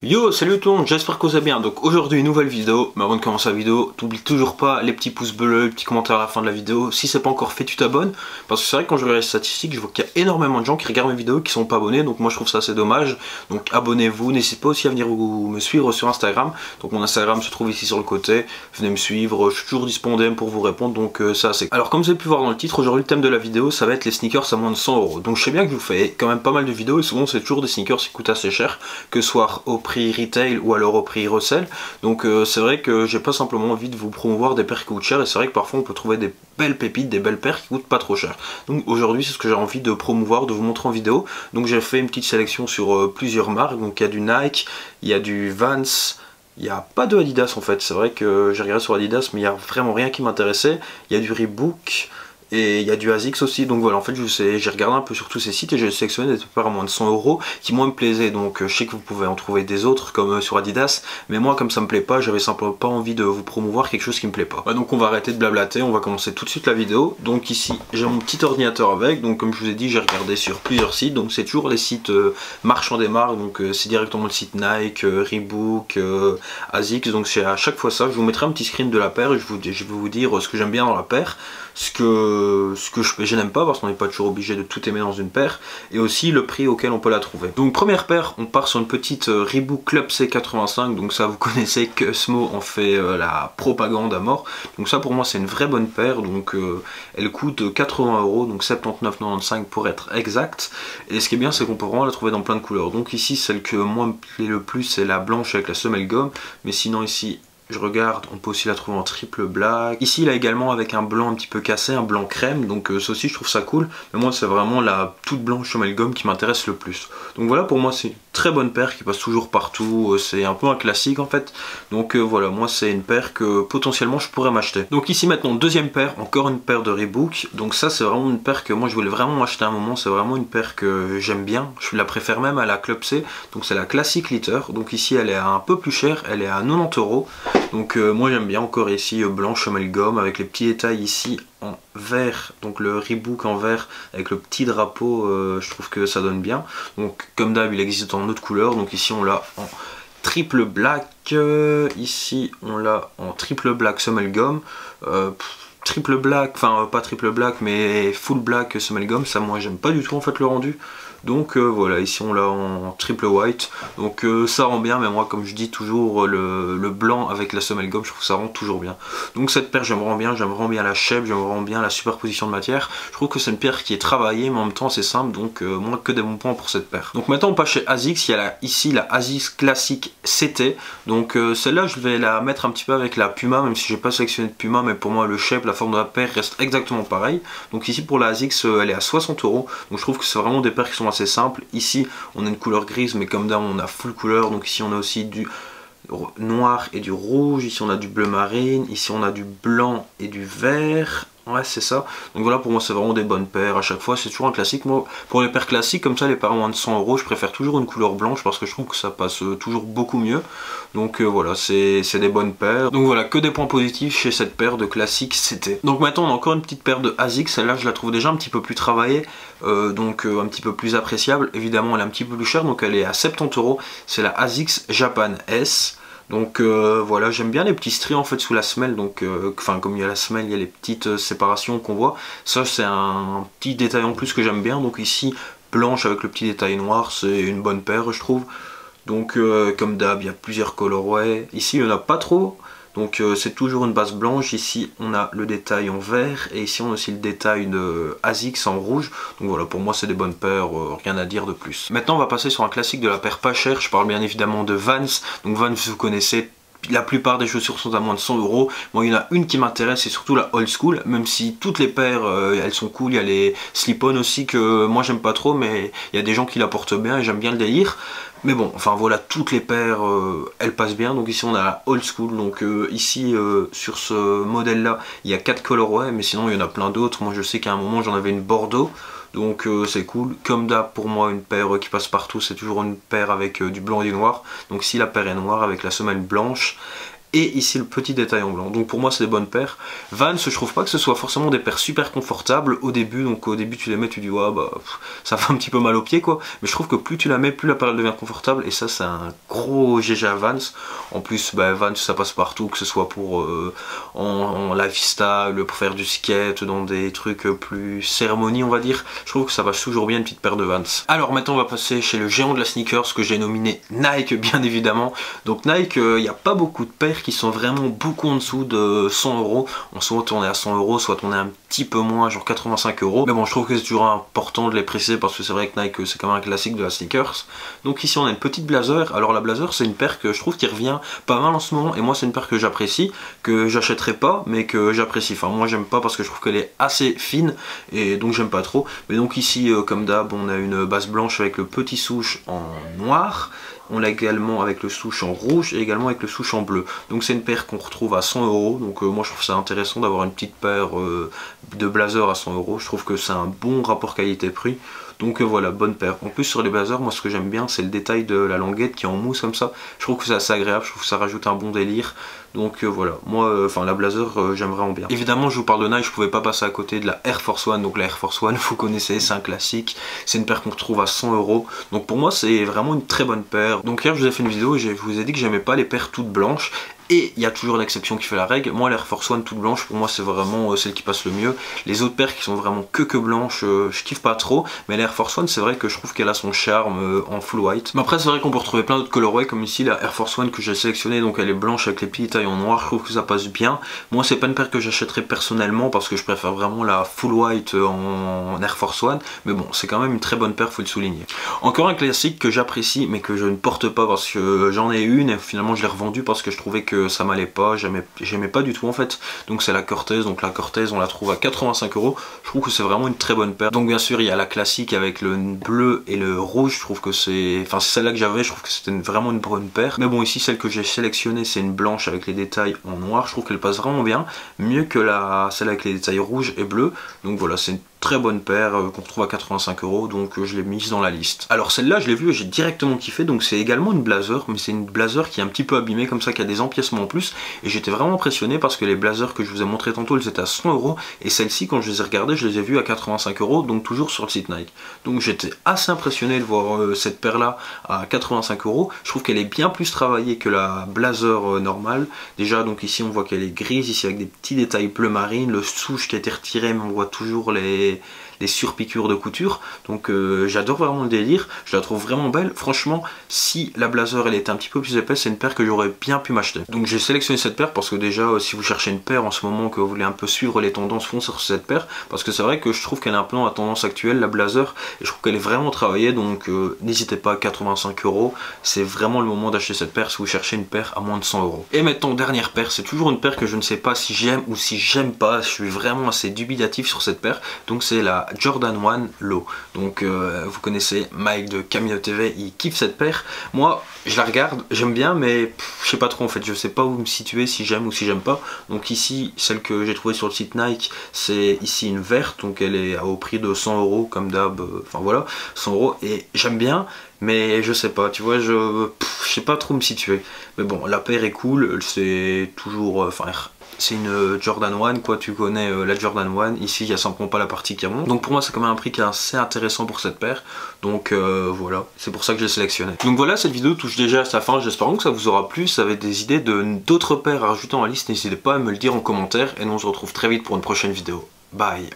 Yo, salut tout le monde, j'espère que vous allez bien. Donc aujourd'hui une nouvelle vidéo, mais avant de commencer la vidéo, t'oublies toujours pas les petits pouces bleus, les petits commentaires à la fin de la vidéo. Si c'est pas encore fait, tu t'abonnes, parce que c'est vrai que quand je regarde les statistiques, je vois qu'il y a énormément de gens qui regardent mes vidéos qui sont pas abonnés, donc moi je trouve ça assez dommage. Donc abonnez-vous, n'hésitez pas aussi à venir me suivre sur Instagram. Donc mon Instagram se trouve ici sur le côté, venez me suivre, je suis toujours disponible pour vous répondre, donc ça c'est... Alors comme vous avez pu voir dans le titre, aujourd'hui le thème de la vidéo ça va être les sneakers à moins de 100 €. Donc je sais bien que je vous fais quand même pas mal de vidéos et souvent c'est toujours des sneakers qui coûtent assez cher, que ce soit au prix retail ou alors au prix resell. Donc c'est vrai que j'ai pas simplement envie de vous promouvoir des paires qui coûtent cher, et c'est vrai que parfois on peut trouver des belles pépites, des belles paires qui coûtent pas trop cher. Donc aujourd'hui c'est ce que j'ai envie de promouvoir, de vous montrer en vidéo. Donc j'ai fait une petite sélection sur plusieurs marques. Donc il y a du Nike, il y a du Vans, il n'y a pas de Adidas en fait. C'est vrai que j'ai regardé sur Adidas mais il n'y a vraiment rien qui m'intéressait. Il y a du Reebok et il y a du ASICS aussi. Donc voilà, en fait j'ai regardé un peu sur tous ces sites et j'ai sélectionné des paires à moins de 100 € qui moi me plaisaient. Donc je sais que vous pouvez en trouver des autres comme sur Adidas, mais moi comme ça me plaît pas, j'avais simplement pas envie de vous promouvoir quelque chose qui me plaît pas. Donc on va arrêter de blablater, on va commencer tout de suite la vidéo. Donc ici j'ai mon petit ordinateur avec, donc comme je vous ai dit j'ai regardé sur plusieurs sites. Donc c'est toujours les sites marchands des marques, donc c'est directement le site Nike, Reebok, ASICS. Donc c'est à chaque fois ça. Je vous mettrai un petit screen de la paire et je vais vous dire ce que j'aime bien dans la paire, ce que je n'aime pas, parce qu'on n'est pas toujours obligé de tout aimer dans une paire, et aussi le prix auquel on peut la trouver. Donc première paire, on part sur une petite Reebok Club C85. Donc ça vous connaissez que Smo en fait la propagande à mort. Donc ça pour moi c'est une vraie bonne paire. Donc elle coûte 80 €, donc 79,95 pour être exact. Et ce qui est bien c'est qu'on peut vraiment la trouver dans plein de couleurs. Donc ici celle que moi me plaît le plus c'est la blanche avec la semelle gomme, mais sinon ici je regarde, on peut aussi la trouver en triple black. Ici, il a également avec un blanc un petit peu cassé, un blanc crème. Donc ça aussi, je trouve ça cool. Mais moi, c'est vraiment la toute blanche semelle gomme qui m'intéresse le plus. Donc voilà, pour moi, c'est une très bonne paire qui passe toujours partout. C'est un peu un classique en fait. Donc voilà, moi, c'est une paire que potentiellement je pourrais m'acheter. Donc ici, maintenant, deuxième paire, encore une paire de Reebok. Donc ça, c'est vraiment une paire que moi, je voulais vraiment m'acheter à un moment. C'est vraiment une paire que j'aime bien. Je la préfère même à la Club C. Donc c'est la Classic Liter. Donc ici, elle est un peu plus chère. Elle est à 90 €. Donc moi j'aime bien encore ici blanche semelle gomme avec les petits détails ici en vert, donc le Reebok en vert avec le petit drapeau, je trouve que ça donne bien. Donc comme d'hab il existe en autre couleur, donc ici on l'a en triple black, ici on l'a en triple black semelle gomme, triple black, enfin pas triple black mais full black semelle gomme, ça moi j'aime pas du tout en fait le rendu. Donc voilà, ici on l'a en triple white, donc ça rend bien, mais moi comme je dis toujours le blanc avec la semelle gomme, je trouve que ça rend toujours bien. Donc cette paire j'aime vraiment bien la shape, j'aime vraiment bien la superposition de matière. Je trouve que c'est une paire qui est travaillée mais en même temps c'est simple, donc moi que des bons points pour cette paire. Donc maintenant on passe chez ASICS, il y a ici la ASICS Classic CT. Donc celle-là je vais la mettre un petit peu avec la Puma, même si j'ai pas sélectionné de Puma, mais pour moi le shape, la forme de la paire reste exactement pareil. Donc ici pour la ASICS elle est à 60 €, donc je trouve que c'est vraiment des paires qui sont assez simple. Ici on a une couleur grise, mais comme d'hab on a full couleur. Donc ici on a aussi du noir et du rouge, ici on a du bleu marine, ici on a du blanc et du vert. Ouais c'est ça. Donc voilà, pour moi c'est vraiment des bonnes paires. À chaque fois c'est toujours un classique. Moi pour les paires classiques comme ça, les paires à moins de 100 €, je préfère toujours une couleur blanche parce que je trouve que ça passe toujours beaucoup mieux. Donc voilà, c'est des bonnes paires. Donc voilà, que des points positifs chez cette paire de classique CT. Donc maintenant on a encore une petite paire de ASICS. Celle-là je la trouve déjà un petit peu plus travaillée, donc un petit peu plus appréciable. Évidemment elle est un petit peu plus chère, donc elle est à 70 €. C'est la ASICS Japan S. Donc voilà, j'aime bien les petits stries en fait sous la semelle. Donc enfin comme il y a la semelle, il y a les petites séparations qu'on voit. Ça c'est un petit détail en plus que j'aime bien. Donc ici blanche avec le petit détail noir, c'est une bonne paire je trouve. Donc comme d'hab il y a plusieurs colorways. Ici il n'y en a pas trop. Donc c'est toujours une base blanche. Ici on a le détail en vert et ici on a aussi le détail de ASICS en rouge. Donc voilà, pour moi c'est des bonnes paires, rien à dire de plus. Maintenant on va passer sur un classique de la paire pas chère. Je parle bien évidemment de Vans. Donc Vans vous connaissez, la plupart des chaussures sont à moins de 100 €. Moi il y en a une qui m'intéresse, c'est surtout la old school. Même si toutes les paires elles sont cool. Il y a les slip-on aussi que moi j'aime pas trop, mais il y a des gens qui la portent bien et j'aime bien le délire. Mais bon, enfin voilà, toutes les paires elles passent bien. Donc ici on a la old school. Donc ici sur ce modèle là il y a 4 colorways, mais sinon il y en a plein d'autres. Moi je sais qu'à un moment j'en avais une Bordeaux. Donc c'est cool. Comme d'hab pour moi une paire qui passe partout, c'est toujours une paire avec du blanc et du noir. Donc si la paire est noire avec la semelle blanche. et ici le petit détail en blanc. Donc pour moi c'est des bonnes paires. Vans, je trouve pas que ce soit forcément des paires super confortables au début, donc au début tu les mets, tu dis ouais bah ça fait un petit peu mal aux pieds quoi, mais je trouve que plus tu la mets, plus la paire devient confortable, et ça c'est un gros GG à Vans. En plus bah, Vans ça passe partout, que ce soit pour en lifestyle, pour faire du skate, dans des trucs plus cérémonie on va dire, je trouve que ça va toujours bien une petite paire de Vans. Alors maintenant on va passer chez le géant de la sneakers que j'ai nominé Nike bien évidemment. Donc Nike, il n'y a pas beaucoup de paires qui sont vraiment beaucoup en dessous de 100 €. Soit on est à 100 €, soit on est un petit peu moins, genre 85 €. Mais bon, je trouve que c'est toujours important de les préciser parce que c'est vrai que Nike c'est quand même un classique de la sneakers. Donc ici on a une petite blazer. Alors la blazer c'est une paire que je trouve qui revient pas mal en ce moment, et moi c'est une paire que j'apprécie, que j'achèterai pas mais que j'apprécie. Enfin moi j'aime pas parce que je trouve qu'elle est assez fine et donc j'aime pas trop. Mais donc ici comme d'hab on a une base blanche avec le petit souche en noir. On l'a également avec le souche en rouge et également avec le souche en bleu. Donc c'est une paire qu'on retrouve à 100 €. Donc moi je trouve ça intéressant d'avoir une petite paire de blazer à 100 €. Je trouve que c'est un bon rapport qualité-prix. Donc voilà, bonne paire. En plus sur les blazers, moi ce que j'aime bien c'est le détail de la languette qui est en mousse comme ça. Je trouve que c'est assez agréable, je trouve que ça rajoute un bon délire. Donc voilà, moi, enfin la blazer j'aime vraiment bien. Évidemment je vous parle de Nike, je pouvais pas passer à côté de la Air Force One. Donc la Air Force One, vous connaissez, c'est un classique. C'est une paire qu'on retrouve à 100 €. Donc pour moi c'est vraiment une très bonne paire. Donc hier je vous ai fait une vidéo et je vous ai dit que j'aimais pas les paires toutes blanches. Et il y a toujours l'exception qui fait la règle. Moi l'Air Force One toute blanche, pour moi c'est vraiment celle qui passe le mieux. Les autres paires qui sont vraiment que blanches, je kiffe pas trop. Mais l'Air Force One c'est vrai que je trouve qu'elle a son charme en full white. Mais après c'est vrai qu'on peut retrouver plein d'autres colorways, comme ici la Air Force One que j'ai sélectionnée. Donc elle est blanche avec les petits détails en noir, je trouve que ça passe bien. Moi c'est pas une paire que j'achèterais personnellement parce que je préfère vraiment la full white en Air Force One. Mais bon, c'est quand même une très bonne paire, faut le souligner. Encore un classique que j'apprécie mais que je ne porte pas parce que j'en ai une et finalement je l'ai revendue parce que je trouvais que ça m'allait pas, j'aimais pas du tout en fait. Donc c'est la Cortez. Donc la Cortez on la trouve à 85 €. Je trouve que c'est vraiment une très bonne paire. Donc bien sûr il y a la classique avec le bleu et le rouge. Je trouve que c'est, enfin c'est celle-là que j'avais, je trouve que c'était vraiment une bonne paire. Mais bon ici celle que j'ai sélectionnée c'est une blanche avec les détails en noir. Je trouve qu'elle passe vraiment bien, mieux que celle avec les détails rouges et bleus. Donc voilà, c'est une très bonne paire qu'on retrouve à 85 €, donc je l'ai mise dans la liste. Alors celle-là je l'ai vue et j'ai directement kiffé. Donc c'est également une blazer, mais c'est une blazer qui est un petit peu abîmée comme ça, qui a des empiècements en plus, et j'étais vraiment impressionné parce que les blazers que je vous ai montré tantôt elles étaient à 100 € et celles-ci quand je les ai regardées je les ai vues à 85 €, donc toujours sur le site Nike. Donc j'étais assez impressionné de voir cette paire là à 85 €. Je trouve qu'elle est bien plus travaillée que la blazer normale. Déjà donc ici on voit qu'elle est grise, ici avec des petits détails bleu marine, le souche qui a été retiré mais on voit toujours les surpiqûres de couture. Donc j'adore vraiment le délire, je la trouve vraiment belle. Franchement si la blazer elle était un petit peu plus épaisse, c'est une paire que j'aurais bien pu m'acheter. Donc j'ai sélectionné cette paire parce que déjà si vous cherchez une paire en ce moment, que vous voulez un peu suivre les tendances, foncez sur cette paire parce que c'est vrai que je trouve qu'elle est un peu dans la tendance actuelle, la blazer, et je trouve qu'elle est vraiment travaillée. Donc n'hésitez pas, à 85 €, c'est vraiment le moment d'acheter cette paire si vous cherchez une paire à moins de 100 €. Et maintenant dernière paire, c'est toujours une paire que je ne sais pas si j'aime ou si j'aime pas, je suis vraiment assez dubitatif sur cette paire. Donc c'est la Jordan 1 Low. Donc vous connaissez Mike de Cameo TV, il kiffe cette paire. Moi je la regarde, j'aime bien, mais je sais pas trop en fait, je sais pas où me situer, si j'aime ou si j'aime pas. Donc ici celle que j'ai trouvée sur le site Nike, c'est ici une verte, donc elle est au prix de 100 € comme d'hab, enfin voilà, 100 € et j'aime bien. Mais je sais pas, tu vois, je sais pas trop me situer. Mais bon, la paire est cool, c'est toujours, enfin c'est une Jordan 1 quoi, tu connais la Jordan 1, ici il n'y a simplement pas la partie qui remonte. Donc pour moi c'est quand même un prix qui est assez intéressant pour cette paire. Donc voilà, c'est pour ça que je l'ai sélectionné. Donc voilà, cette vidéo touche déjà à sa fin, j'espère que ça vous aura plu. Si vous avez des idées d'autres paires à rajouter dans la liste, n'hésitez pas à me le dire en commentaire. Et nous on se retrouve très vite pour une prochaine vidéo. Bye.